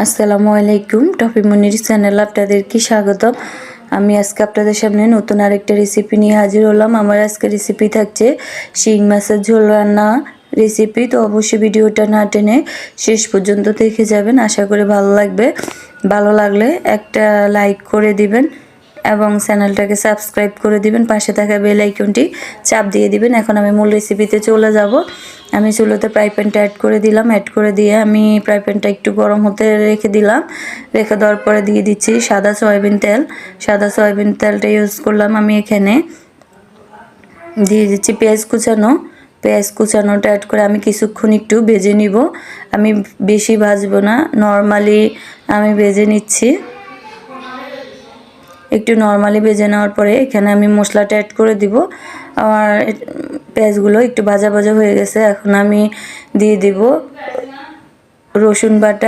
আসসালামু আলাইকুম, টপি মুনির চ্যানেল আপনাদেরকে স্বাগতম। আমি আজকে আপনাদের সামনে নতুন আরেকটা রেসিপি নিয়ে হাজির হলাম। আমার আজকে রেসিপি থাকছে শিং মাছের ঝোল রান্না রেসিপি। তো অবশ্যই ভিডিওটা না টেনে শেষ পর্যন্ত দেখে যাবেন, আশা করি ভালো লাগবে। ভালো লাগলে একটা লাইক করে দিবেন এবং চ্যানেলটাকে সাবস্ক্রাইব করে দিবেন, পাশে থাকা বেল আইকনটি চাপ দিয়ে দিবেন। এখন আমি মূল রেসিপিতে চলে যাব। আমি চুলোতে ফ্রাই প্যানটা অ্যাড করে দিলাম। অ্যাড করে দিয়ে আমি ফ্রাই প্যানটা একটু গরম হতে রেখে দিলাম। রেখে দেওয়ার পরে দিয়ে দিচ্ছি সাদা সয়াবিন তেল। সাদা সয়াবিন তেলটা ইউজ করলাম। আমি এখানে দিয়ে দিচ্ছি পেঁয়াজ কুচানো। পেঁয়াজ কুচানোটা অ্যাড করে আমি কিছুক্ষণ একটু ভেজে নিব। আমি বেশি ভাজবো না, নর্মালি আমি ভেজে নিচ্ছি। একটু নর্মালি ভেজে নেওয়ার পরে এখানে আমি মশলাটা অ্যাড করে দিব। আমার পেঁয়াজগুলো একটু ভাজা ভাজা হয়ে গেছে। এখন আমি দিয়ে দিব রসুন বাটা।